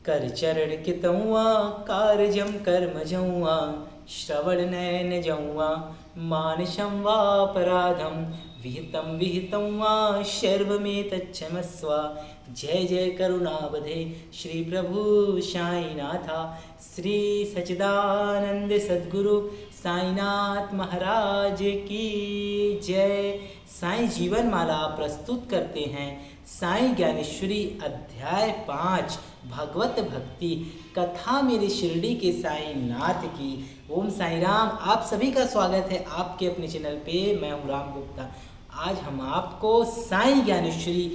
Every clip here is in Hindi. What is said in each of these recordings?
कर चरण कितौआ कारजम कर्म जौआ श्रवण नयन जौआ मानशं वापराधम विहितं विहितं वा सर्वमेतच्छमस्व। जय जय करुणावधे श्री प्रभु साईनाथा। श्री सच्चिदानंद सद्गुरु साईनाथ महाराज की जय। साईं जीवन माला प्रस्तुत करते हैं साईं ज्ञानेश्वरी अध्याय 5 भगवत भक्ति कथा मेरे शिरडी के साईनाथ की। ओम साई राम। आप सभी का स्वागत है आपके अपने चैनल पे। मैं हूँ राम गुप्ता। आज हम आपको साईं ज्ञानेश्वरी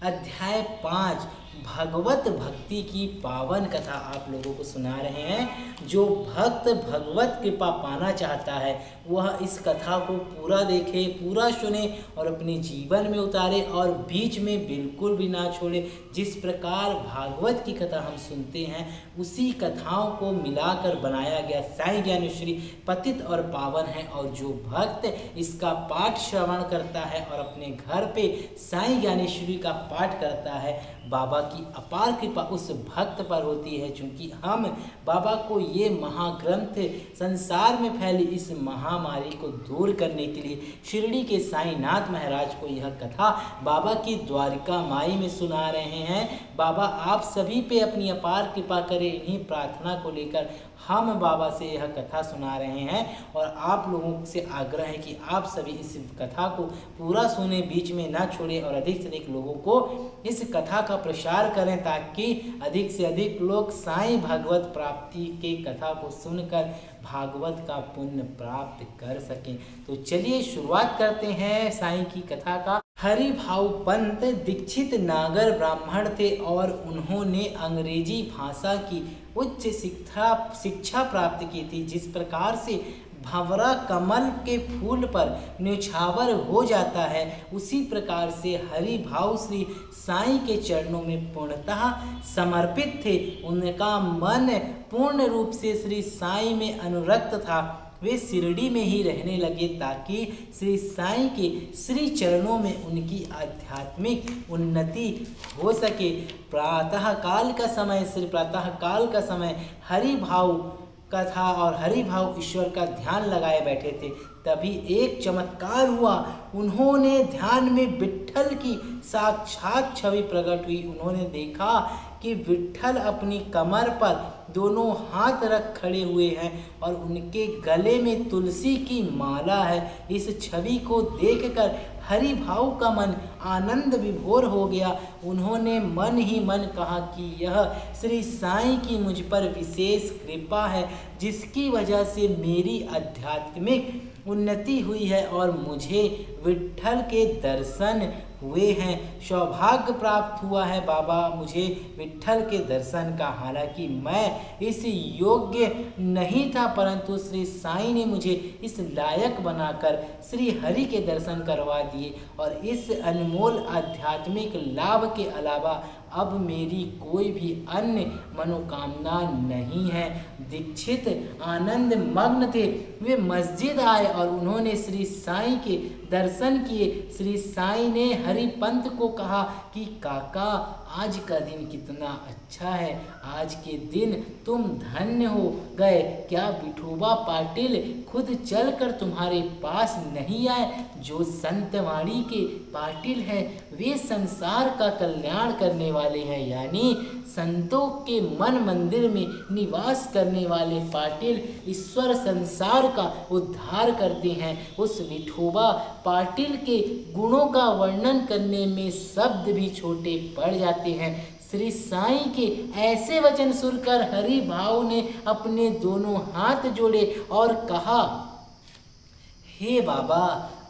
अध्याय 5 भगवत भक्ति की पावन कथा आप लोगों को सुना रहे हैं। जो भक्त भगवत कृपा पाना चाहता है वह इस कथा को पूरा देखे, पूरा सुने और अपने जीवन में उतारे और बीच में बिल्कुल भी ना छोड़े। जिस प्रकार भागवत की कथा हम सुनते हैं उसी कथाओं को मिलाकर बनाया गया साईं ज्ञानेश्वरी पतित और पावन है। और जो भक्त इसका पाठ श्रवण करता है और अपने घर पे साईं ज्ञानेश्वरी का पाठ करता है, बाबा की अपार कृपा उस भक्त पर होती है। चूँकि हम बाबा को ये महाग्रंथ संसार में फैली इस महामारी को दूर करने के लिए शिरडी के साईनाथ महाराज को यह कथा बाबा की द्वारिका माई में सुना रहे हैं। बाबा आप सभी पे अपनी अपार कृपा करें। इन्हीं प्रार्थना को लेकर हम बाबा से यह कथा सुना रहे हैं और आप लोगों से आग्रह है कि आप सभी इस कथा को पूरा सुने, बीच में ना छोड़ें और अधिक से अधिक लोगों को इस कथा का प्रचार करें ताकि अधिक से अधिक लोग साईं भागवत प्राप्ति के कथा को सुनकर भागवत का पुण्य प्राप्त कर सकें। तो चलिए शुरुआत करते हैं साईं की कथा का। हरि भाव पंत दीक्षित नागर ब्राह्मण थे और उन्होंने अंग्रेजी भाषा की उच्च शिक्षा प्राप्त की थी। जिस प्रकार से भंवरा कमल के फूल पर न्यौछावर हो जाता है उसी प्रकार से हरि भाव श्री साईं के चरणों में पूर्णतः समर्पित थे। उनका मन पूर्ण रूप से श्री साईं में अनुरक्त था। वे शिरडी में ही रहने लगे ताकि श्री साईं के श्री चरणों में उनकी आध्यात्मिक उन्नति हो सके। प्रातः काल का समय हरि भाव कथा और हरि भाव ईश्वर का ध्यान लगाए बैठे थे। तभी एक चमत्कार हुआ। उन्होंने ध्यान में विट्ठल की साक्षात छवि प्रकट हुई। उन्होंने देखा कि विट्ठल अपनी कमर पर दोनों हाथ रख खड़े हुए हैं और उनके गले में तुलसी की माला है। इस छवि को देखकर हरि भाव का मन आनंद विभोर हो गया। उन्होंने मन ही मन कहा कि यह श्री साईं की मुझ पर विशेष कृपा है जिसकी वजह से मेरी आध्यात्मिक उन्नति हुई है और मुझे विट्ठल के दर्शन हुए हैं, सौभाग्य प्राप्त हुआ है। बाबा मुझे विट्ठल के दर्शन का, हालांकि मैं इस योग्य नहीं था परंतु श्री साईं ने मुझे इस लायक बनाकर श्री हरि के दर्शन करवा दिए और इस अनमोल आध्यात्मिक लाभ के अलावा अब मेरी कोई भी अन्य मनोकामना नहीं है। दीक्षित आनंद मग्न थे। वे मस्जिद आए और उन्होंने श्री साईं के दर्शन किए। श्री साईं ने हरिपंत को कहा कि काका आज का दिन कितना अच्छा है, आज के दिन तुम धन्य हो गए। क्या विठोबा पाटिल खुद चलकर तुम्हारे पास नहीं आए? जो संतवाणी के पाटिल है वे संसार का कल्याण करने वाले हैं, यानी संतों के मन मंदिर में निवास करने वाले पाटिल ईश्वर संसार का उद्धार करते हैं। उस विठोबा पाटिल के गुणों का वर्णन करने में शब्द भी छोटे पड़ जाते हैं। श्री साईं के ऐसे वचन सुनकर हरि भाव ने अपने दोनों हाथ जोड़े और कहा, हे बाबा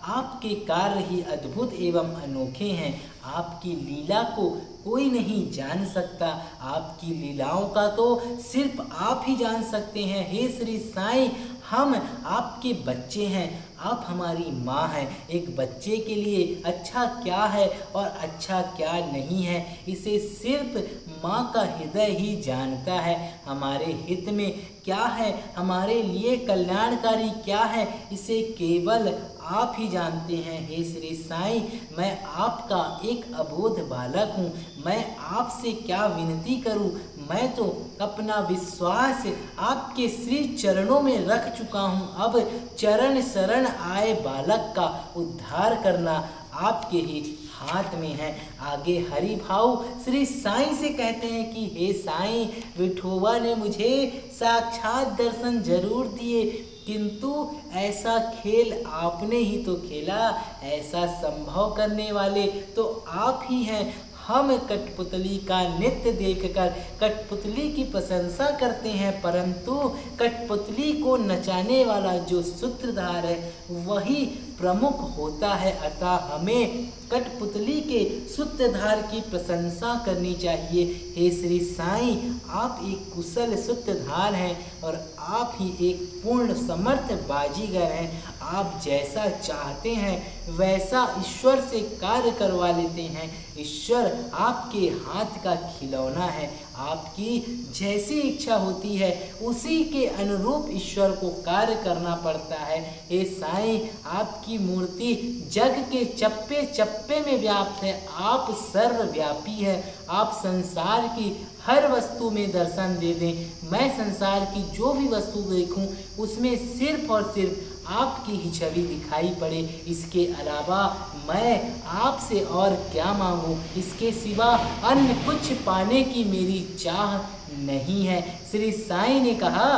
आपके कार्य ही अद्भुत एवं अनोखे हैं। आपकी लीला को कोई नहीं जान सकता। आपकी लीलाओं का तो सिर्फ आप ही जान सकते हैं। हे श्री साईं हम आपके बच्चे हैं, आप हमारी माँ हैं। एक बच्चे के लिए अच्छा क्या है और अच्छा क्या नहीं है इसे सिर्फ माँ का हृदय ही जानता है। हमारे हित में क्या है, हमारे लिए कल्याणकारी क्या है, इसे केवल आप ही जानते हैं हे श्री साईं, मैं आपका एक अबोध बालक हूँ। मैं आपसे क्या विनती करूँ। मैं तो अपना विश्वास आपके श्री चरणों में रख चुका हूँ। अब चरण शरण आए बालक का उद्धार करना आपके ही हाथ में है। आगे हरि भाव श्री साईं से कहते हैं कि हे साईं, विठोबा ने मुझे साक्षात दर्शन जरूर दिए, किंतु ऐसा खेल आपने ही तो खेला, ऐसा संभव करने वाले तो आप ही हैं। हम कठपुतली का नृत्य देखकर कठपुतली की प्रशंसा करते हैं, परंतु कठपुतली को नचाने वाला जो सूत्रधार है वही प्रमुख होता है। अतः हमें कठपुतली के सूत्रधार की प्रशंसा करनी चाहिए। हे श्री साईं, आप एक कुशल सूत्रधार हैं और आप ही एक पूर्ण समर्थ बाजीगर हैं। आप जैसा चाहते हैं वैसा ईश्वर से कार्य करवा लेते हैं। ईश्वर आपके हाथ का खिलौना है। आपकी जैसी इच्छा होती है उसी के अनुरूप ईश्वर को कार्य करना पड़ता है। हे साईं, आपकी मूर्ति जग के चप्पे चप्पे में व्याप्त है। आप सर्वव्यापी है। आप संसार की हर वस्तु में दर्शन दे दें। मैं संसार की जो भी वस्तु देखूं उसमें सिर्फ और सिर्फ आपकी ही छवि दिखाई पड़े। इसके अलावा मैं आपसे और क्या मांगूं। इसके सिवा अन्य कुछ पाने की मेरी चाह नहीं है। श्री साईं ने कहा,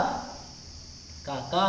काका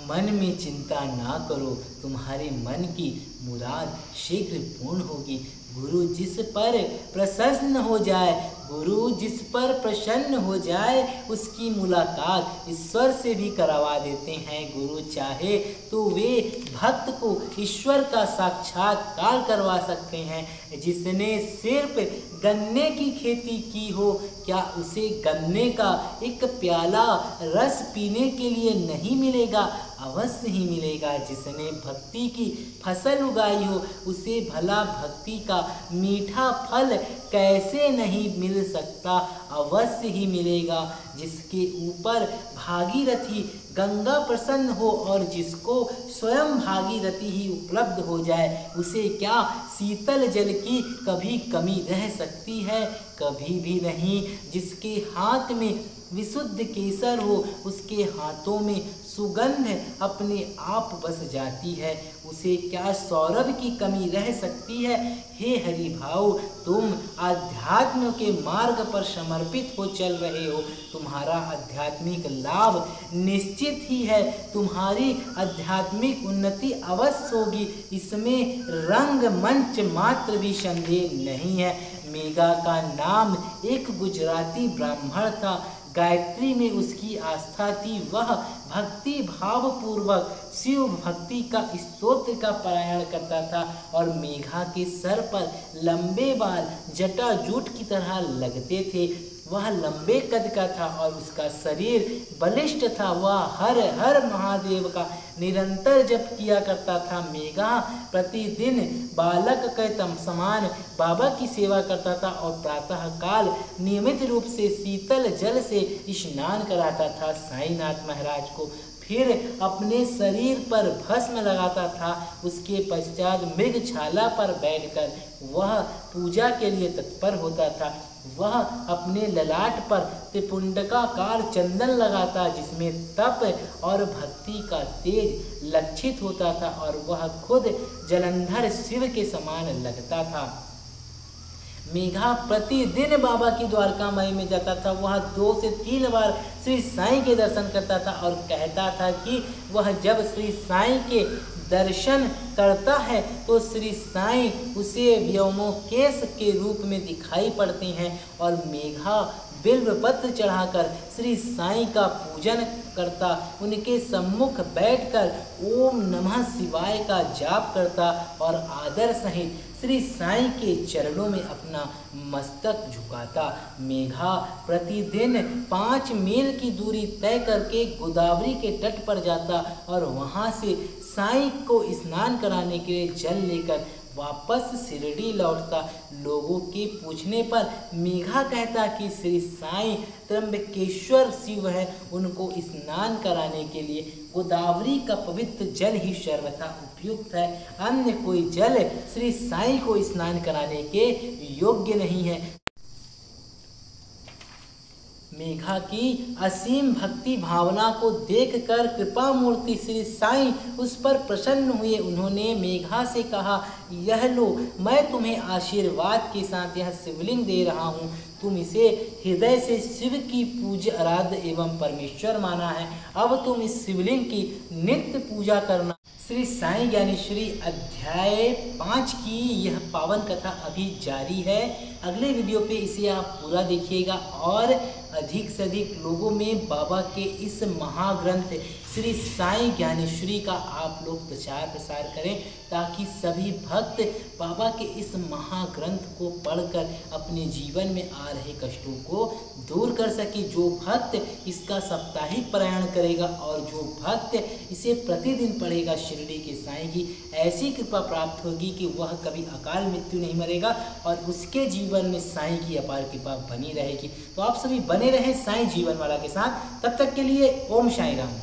मन में चिंता ना करो, तुम्हारे मन की मुराद शीघ्र पूर्ण होगी। गुरु जिस पर प्रसन्न हो जाए, गुरु जिस पर प्रसन्न हो जाए उसकी मुलाकात ईश्वर से भी करवा देते हैं। गुरु चाहे तो वे भक्त को ईश्वर का साक्षात्कार करवा सकते हैं। जिसने सिर्फ गन्ने की खेती की हो, क्या उसे गन्ने का एक प्याला रस पीने के लिए नहीं मिलेगा? अवश्य ही मिलेगा। जिसने भक्ति की फसल उगाई हो उसे भला भक्ति का मीठा फल कैसे नहीं मिल सकता? अवश्य ही मिलेगा। जिसके ऊपर भागीरथी गंगा प्रसन्न हो और जिसको स्वयं भागीरथी ही उपलब्ध हो जाए, उसे क्या शीतल जल की कभी कमी रह सकती है? कभी भी नहीं। जिसके हाथ में विशुद्ध केसर हो उसके हाथों में सुगंध अपने आप बस जाती है। उसे क्या सौरभ की कमी रह सकती है? हे हरि भाव, तुम आध्यात्म के मार्ग पर समर्पित हो चल रहे हो। तुम्हारा आध्यात्मिक लाभ निश्चित ही है। तुम्हारी आध्यात्मिक उन्नति अवश्य होगी, इसमें रंग मंच मात्र भी संदेह नहीं है। मेघा का नाम एक गुजराती ब्राह्मण था। गायत्री में उसकी आस्था थी। वह भक्ति भाव पूर्वक शिव भक्ति का स्तोत्र का पारायण करता था और मेघा के सर पर लंबे बाल जटाजूट की तरह लगते थे। वह लंबे कद का था और उसका शरीर बलिष्ठ था। वह हर हर महादेव का निरंतर जप किया करता था। मेघा प्रतिदिन बालक के समान बाबा की सेवा करता था और प्रातः काल नियमित रूप से शीतल जल से स्नान कराता था साईनाथ महाराज को। फिर अपने शरीर पर भस्म लगाता था। उसके पश्चात मृगछाला पर बैठकर वह पूजा के लिए तत्पर होता था। वह अपने ललाट पर त्रिपुंडकाकार चंदन लगाता जिसमें तप और भक्ति का तेज लक्षित होता था और वह खुद जलंधर शिव के समान लगता था। मेघा प्रतिदिन बाबा की द्वारकामाई में जाता था। वह 2 से 3 बार श्री साईं के दर्शन करता था और कहता था कि वह जब श्री साईं के दर्शन करता है तो श्री साईं उसे व्योमकेश के रूप में दिखाई पड़ते हैं। और मेघा बिल्वपत्र चढ़ाकर श्री साईं का पूजन करता, उनके सम्मुख बैठकर ओम नमः शिवाय का जाप करता और आदर सहित श्री साईं के चरणों में अपना मस्तक झुकाता। मेघा प्रतिदिन 5 मील की दूरी तय करके गोदावरी के तट पर जाता और वहां से साईं को स्नान कराने के लिए जल लेकर वापस शिरडी लौटता। लोगों के पूछने पर मेघा कहता कि श्री साईं त्र्यंबकेश्वर शिव है, उनको स्नान कराने के लिए गोदावरी का पवित्र जल ही सर्वथा उपयुक्त है। अन्य कोई जल श्री साईं को स्नान कराने के योग्य नहीं है। मेघा की असीम भक्ति भावना को देखकर कृपा मूर्ति श्री साईं उस पर प्रसन्न हुए। उन्होंने मेघा से कहा, यह लो, मैं तुम्हें आशीर्वाद के साथ यह शिवलिंग दे रहा हूँ। तुम इसे हृदय से शिव की पूज्य आराध्य एवं परमेश्वर माना है। अब तुम इस शिवलिंग की नित्य पूजा करना। श्री साईं ज्ञानेश्वरी अध्याय 5 की यह पावन कथा अभी जारी है। अगले वीडियो पे इसे आप पूरा देखिएगा और अधिक से अधिक लोगों में बाबा के इस महाग्रंथ श्री साईं ज्ञानेश्वरी का आप लोग प्रचार प्रसार करें, ताकि सभी भक्त बाबा के इस महाग्रंथ को पढ़कर अपने जीवन में आ रहे कष्टों को दूर कर सके। जो भक्त इसका साप्ताहिक पारायण करेगा और जो भक्त इसे प्रतिदिन पढ़ेगा, शिरडी के साईं की ऐसी कृपा प्राप्त होगी कि वह कभी अकाल मृत्यु नहीं मरेगा और उसके जीवन में साईं की अपार कृपा बनी रहेगी। तो आप सभी बने रहें साईं जीवन वाला के साथ। तब तक के लिए ओम साईं राम।